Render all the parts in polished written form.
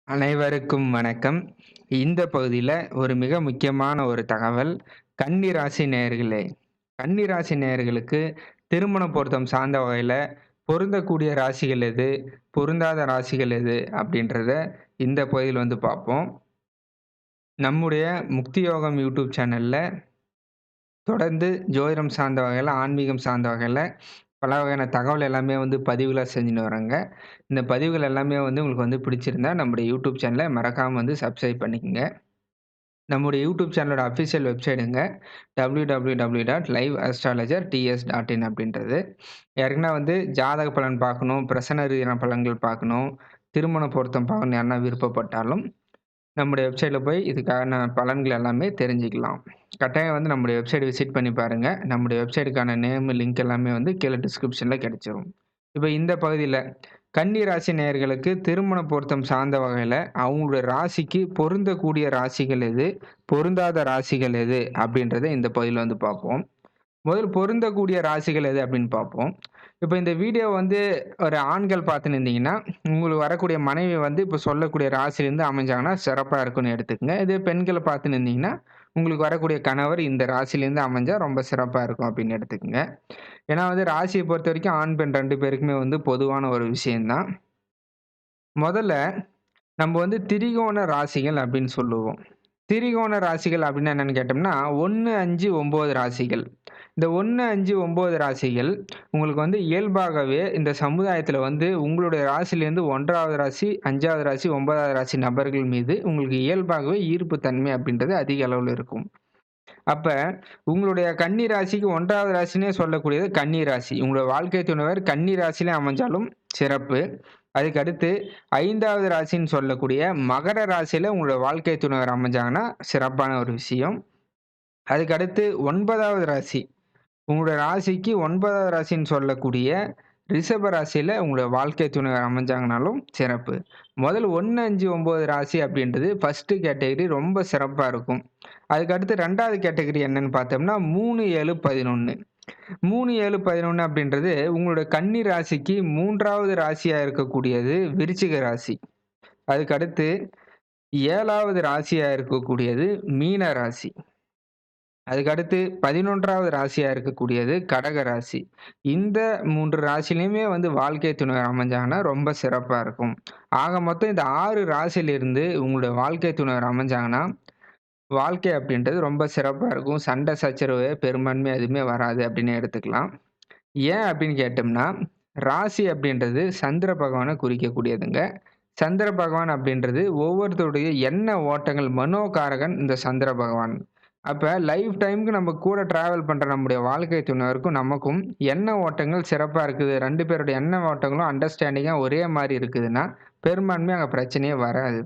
அனைவருக்கும் வணக்கம். இந்த பகுதியில ஒரு மிக முக்கியமான ஒரு தகவல். கன்னி ராசி நேயர்களே! கன்னி ராசி நேயர்களுக்கு திருமண பொருத்தம் சார்ந்த வகையில பொருந்தக்கூடிய ராசிகள் எது? பொருந்தாத ராசிகள் எது? அப்படின்றத இந்த பகுதியில பார்ப்போம். நம்முடைய முக்தி யோகம் யூடியூப் சேனல்ல தொடர்ந்து ஜோதிடம் சார்ந்த வகையில, ஆன்மீகம் சார்ந்த வகையில பல வகையான தகவல் எல்லாமே பதிவுகளா செஞ்சுன்னு வர்றேங்க. இந்த பதிவுகள் எல்லாமே உங்களுக்கு பிடிச்சிருந்தா நம்முடைய யூடியூப் சேனல மறக்காம சப்ஸ்கிரைப் பண்ணிக்கங்க. நம்முடைய யூடியூப் சேனலோட அஃபிஷியல் வெப்சைட்டுங்க www.liveastrologerts.in அப்படின்றது. யாருக்குன்னா ஜாதக பலன் பார்க்கணும், பிரசன்ன ரீதியான பலன்கள் பார்க்கணும், திருமண பொருத்தம் பார்க்கணும் யாருன்னா விருப்பப்பட்டாலும், நம்முடைய வெப்சைட்ல போய் இதுக்கான பலன்கள் எல்லாமே தெரிஞ்சுக்கலாம். கட்டாயம் நம்முடைய வெப்சைட் விசிட் பண்ணி பாருங்க. நம்முடைய வெப்சைட்டுக்கான நேம், லிங்க் எல்லாமே கீழ டிஸ்கிரிப்ஷன்ல கிடைச்சிரும். இப்ப இந்த பகுதியில கன்னி ராசி நேயர்களுக்கு திருமண பொருத்தம் சார்ந்த வகையில, அவங்களுடைய ராசிக்கு பொருந்தக்கூடிய ராசிகள் எது? பொருந்தாத ராசிகள் எது? அப்படின்றத இந்த பகுதியில பார்ப்போம். முதல் பொருந்தக்கூடிய ராசிகள் எது அப்படின்னு பார்ப்போம். இப்ப இந்த வீடியோ ஒரு ஆண்கள் பார்த்துன்னு இருந்தீங்கன்னா, உங்களுக்கு வரக்கூடிய மனைவி இப்ப சொல்லக்கூடிய ராசியிலிருந்து அமைஞ்சாங்கன்னா சிறப்பா இருக்குன்னு எடுத்துக்கங்க. இதே பெண்கள பார்த்துன்னு இருந்தீங்கன்னா, உங்களுக்கு வரக்கூடிய கணவர் இந்த ராசியிலிருந்து அமைஞ்சா ரொம்ப சிறப்பா இருக்கும் அப்படின்னு எடுத்துக்கங்க. ஏன்னா ராசிய பொறுத்தவரைக்கும் ஆண், பெண் 2 பேருக்குமே பொதுவான ஒரு விஷயம் தான். முதல்ல நம்ம திரிகோண ராசிகள் அப்படின்னு சொல்லுவோம். திரிகோண ராசிகள் அப்படின்னா என்னன்னு கேட்டோம்னா, 1, 5, 9 ராசிகள். இந்த 1, 5, 9 ராசிகள் உங்களுக்கு இயல்பாகவே இந்த சமுதாயத்தில உங்களுடைய ராசியிலேருந்து 1வது ராசி, 5வது ராசி, 9வது ராசி நபர்கள் மீது உங்களுக்கு இயல்பாகவே ஈர்ப்பு தன்மை அப்படின்றது அதிக அளவுல இருக்கும். அப்ப உங்களுடைய கன்னி ராசிக்கு 1வது ராசின்னே சொல்லக்கூடியது கன்னி ராசி. உங்களோட வாழ்க்கை துணைவர் கன்னி ராசியிலே அமைஞ்சாலும் சிறப்பு. அதுக்கு அடுத்து 5வது ராசின்னு சொல்லக்கூடிய மகர ராசியில உங்களோட வாழ்க்கை துணைவர் அமைஞ்சாங்கன்னா சிறப்பான ஒரு விஷயம். அதுக்கு அடுத்து 9வது ராசி. உங்களுடைய ராசிக்கு 9வது ராசின்னு சொல்லக்கூடிய ரிஷப ராசியில உங்களுடைய வாழ்க்கை துணைவர் அமைஞ்சாங்கனாலும் சிறப்பு. முதல் 1, 5, 9 ராசி அப்படின்றது ஃபர்ஸ்ட் கேட்டகரி ரொம்ப சிறப்பா இருக்கும். அதுக்கு அடுத்து 2வது கேட்டகரி என்னன்னு பார்த்தோம்னா 3, 7, 11. 3, 7, 11 அப்படின்றது உங்களுடைய கன்னி ராசிக்கு 3வது ராசியா இருக்கக்கூடியது விருச்சிக ராசி. அதுக்கு அடுத்து 7வது ராசியா இருக்கக்கூடியது மீன ராசி. அதுக்கு அடுத்து 11வது ராசியா இருக்கக்கூடியது கடக ராசி. இந்த 3 ராசியிலயுமே வாழ்க்கை துணை அமைஞ்சாங்கன்னா ரொம்ப சிறப்பா இருக்கும். ஆக மொத்தம் இந்த 6 ராசியிலிருந்து உங்களுடைய வாழ்க்கை துணைவர் அமைஞ்சாங்கன்னா, வாழ்க்கை அப்படின்றது ரொம்ப சிறப்பா இருக்கும். சண்டை சச்சரவு பெரும்பான்மையா எதுவுமே வராது அப்படின்னு எடுத்துக்கலாம். ஏன் அப்படின்னு கேட்டோம்னா, ராசி அப்படின்றது சந்திர பகவான குறிக்கக்கூடியதுங்க. சந்திர பகவான் அப்படின்றது ஒவ்வொருத்தருடைய எண்ண ஓட்டங்கள் மனோகாரகன் இந்த சந்திர பகவான். அப்ப லைஃப் டைம்க்கு நம்ம கூட டிராவல் பண்ற நம்முடைய வாழ்க்கை துணைவருக்கும், நமக்கும் எண்ண ஓட்டங்கள் சிறப்பா இருக்குது. 2 பேருடைய எண்ண ஓட்டங்களும் அண்டர்ஸ்டாண்டிங்கா ஒரே மாரி இருக்குதுன்னா, பெரும்பான்மையா அங்க பிரச்சனையே வராது.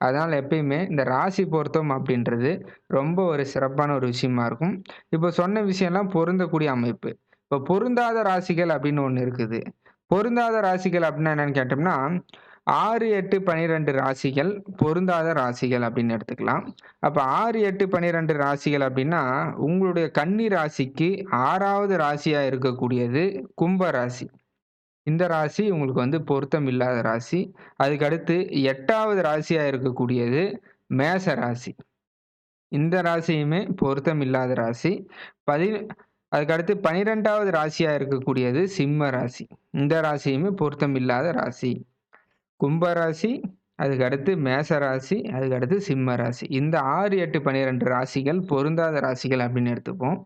அதனால எப்பயுமே இந்த ராசி பொருத்தம் அப்படின்றது ரொம்ப ஒரு சிறப்பான ஒரு விஷயமா இருக்கும். இப்போ சொன்ன விஷயம்லாம் பொருந்தக்கூடிய அமைப்பு. இப்போ பொருந்தாத ராசிகள் அப்படின்னு ஒண்ணு இருக்குது. பொருந்தாத ராசிகள் அப்படின்னா என்னன்னு கேட்டோம்னா, 6, 8, 12 ராசிகள் பொருந்தாத ராசிகள் அப்படின்னு எடுத்துக்கலாம். அப்ப 6, 8, 12 ராசிகள் அப்படின்னா, உங்களுடைய கன்னி ராசிக்கு 6வது ராசியா இருக்கக்கூடியது கும்ப ராசி. இந்த ராசி உங்களுக்கு பொருத்தம் இல்லாத ராசி. அதுக்கு அடுத்து 8வது ராசியா இருக்கக்கூடியது மேஷ ராசி. இந்த ராசியுமே பொருத்தம் இல்லாத ராசி. பதி அதுக்கு அடுத்து 12வது ராசியா இருக்கக்கூடியது சிம்ம ராசி. இந்த ராசியுமே பொருத்தம் இல்லாத ராசி. கும்ப ராசி, அதுக்கு அடுத்து மேஷ ராசி, அதுக்கு அடுத்து சிம்ம ராசி. இந்த 6, 8, 12 ராசிகள் பொருந்தாத ராசிகள் அப்படின்னு எடுத்துப்போம்.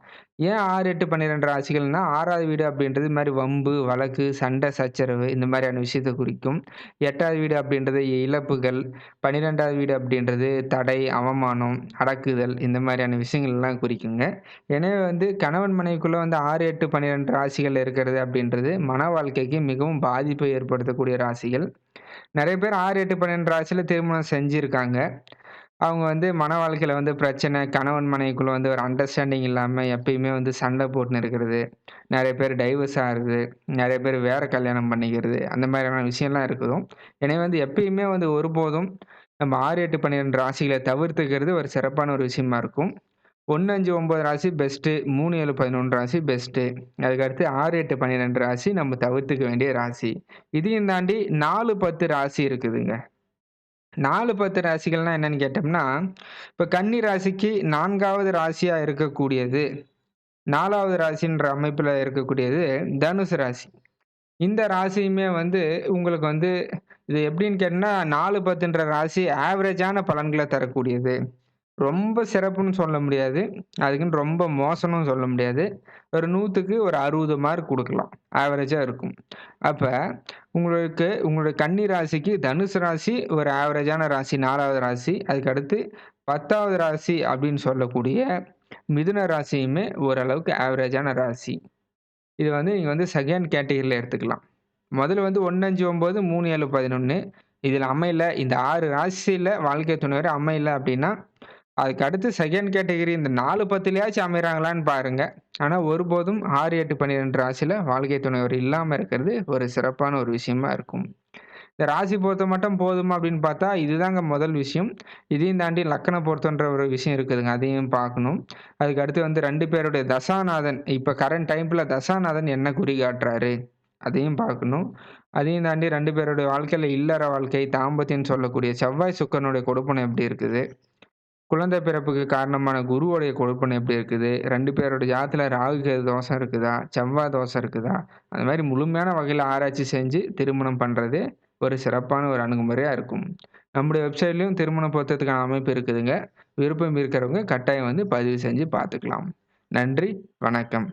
ஏன் 6, 8, 12 ராசிகள்னா 6வது வீடு அப்படின்றது இந்த மாரி வம்பு, வழக்கு, சண்டை, சச்சரவு இந்த மாரியான விஷயத்த குறிக்கும். 8வது வீடு அப்படின்றது இழப்புகள், 12வது வீடு அப்படின்றது தடை, அவமானம், அடக்குதல் இந்த மாரியான விஷயங்கள்லாம் குறிக்குங்க. எனவே கணவன் மனைவிக்குள்ள 6, 8, 12 ராசிகள் இருக்கிறது அப்படின்றது மன வாழ்க்கைக்கு மிகவும் பாதிப்பை ஏற்படுத்தக்கூடிய ராசிகள். நெறைய பேர் 6, 8, 12 ராசியில திருமணம் செஞ்சிருக்காங்க. அவங்க மன வாழ்க்கையில பிரச்சனை, கணவன் மனைவிக்குள்ள ஒரு அண்டர்ஸ்டாண்டிங் இல்லாம எப்பயுமே சண்டை போட்டுன்னு இருக்கிறது. நெறைய பேர் டைவர்ஸ் ஆகுறது. நெறைய பேர் வேற கல்யாணம் பண்ணிக்கிறது. அந்த மாதிரியான விஷயம்லாம் இருக்கும். எனவே எப்பயுமே ஒருபோதும் நம்ம 6, 8, 12 ராசிகள தவிர்த்துக்கிறது ஒரு சிறப்பான ஒரு விஷயமா இருக்கும். 1, 5, 9 ராசி பெஸ்ட்டு. 3, 7, 11 ராசி பெஸ்ட்டு. அதுக்கடுத்து 6, 8, 12 ராசி நம்ம தவிர்த்துக்க வேண்டிய ராசி. இதையும் தாண்டி 4, 10 ராசி இருக்குதுங்க. 4, 10 ராசிகள்னா என்னன்னு கேட்டோம்னா, இப்ப கன்னி ராசிக்கு 4வது ராசியா இருக்கக்கூடியது, 4வது ராசின்ற அமைப்புல இருக்கக்கூடியது தனுசு ராசி. இந்த ராசியுமே வந்து உங்களுக்கு வந்து இது எப்படின்னு கேட்டீங்கன்னா, 4, 10ன்ற ராசி ஆவரேஜான பலன்கள தரக்கூடியது. ரொம்ப சிறப்புன்னு சொல்ல முடியாது. அதுக்குன்னு ரொம்ப மோசம்னு சொல்ல முடியாது. ஒரு 100க்கு ஒரு 60 மார்க் குடுக்கலாம். ஆவரேஜா இருக்கும். அப்ப உங்களுக்கு உங்களுடைய கன்னி ராசிக்கு தனுசு ராசி ஒரு ஆவரேஜான ராசி 4வது ராசி. அதுக்கு அடுத்து 10வது ராசி அப்படின்னு சொல்லக்கூடிய மிதுன ராசியுமே ஓரளவுக்கு ஆவரேஜான ராசி. இது வந்து நீங்க வந்து செகண்ட் கேட்டகரில எடுத்துக்கலாம். முதல்ல வந்து 1, 5, 9, 3, 7, 11 இதுல அமையல. இந்த 6 ராசியில வாழ்க்கை துணைவர் அமையல அப்டின்னா, அதுக்கு அடுத்து செகண்ட் கேட்டகரி இந்த 4, 10லயாச்சும் அமையறாங்களான்னு பாருங்க. ஆனா ஒருபோதும் 6, 8, 12 ராசியில வாழ்க்கை துணைவர் இல்லாம இருக்கிறது ஒரு சிறப்பான ஒரு விஷயமா இருக்கும். இந்த ராசி பொருத்தம் மட்டும் போதுமா அப்படின்னு பார்த்தா, இதுதாங்க முதல் விஷயம். இதையும் தாண்டி லக்கண பொருத்தம்ன்ற ஒரு விஷயம் இருக்குதுங்க. அதையும் பார்க்கணும். அதுக்கு அடுத்து வந்து 2 பேருடைய தசாநாதன், இப்ப கரண்ட் டைம்ல தசாநாதன் என்ன குறி காட்டுறாரு? அதையும் பார்க்கணும். அதையும் தாண்டி 2 பேருடைய வாழ்க்கையில இல்லற வாழ்க்கை, தாம்பத்தியம்ன்னு சொல்லக்கூடிய செவ்வாய், சுக்கிரனுடைய கொடுப்பனை எப்படி இருக்குது? குழந்தை பிறப்புக்கு காரணமான குருவுடைய கொடுப்பனை எப்படி இருக்குது? 2 பேரோட ஜாதத்துல ராகு, கேது தோஷம் இருக்குதா? செவ்வாய் தோஷம் இருக்குதா? அந்த மாரி முழுமையான வகையில ஆராய்ச்சி செஞ்சு திருமணம் பண்றது ஒரு சிறப்பான ஒரு அணுகுமுறையா இருக்கும். நம்முடைய வெப்சைட்லயும் திருமண பொருத்தத்துக்கான அமைப்பு இருக்குதுங்க. விருப்பம் இருக்கிறவங்க கட்டாயம் வந்து பதிவு செஞ்சு பார்த்துக்கலாம். நன்றி, வணக்கம்.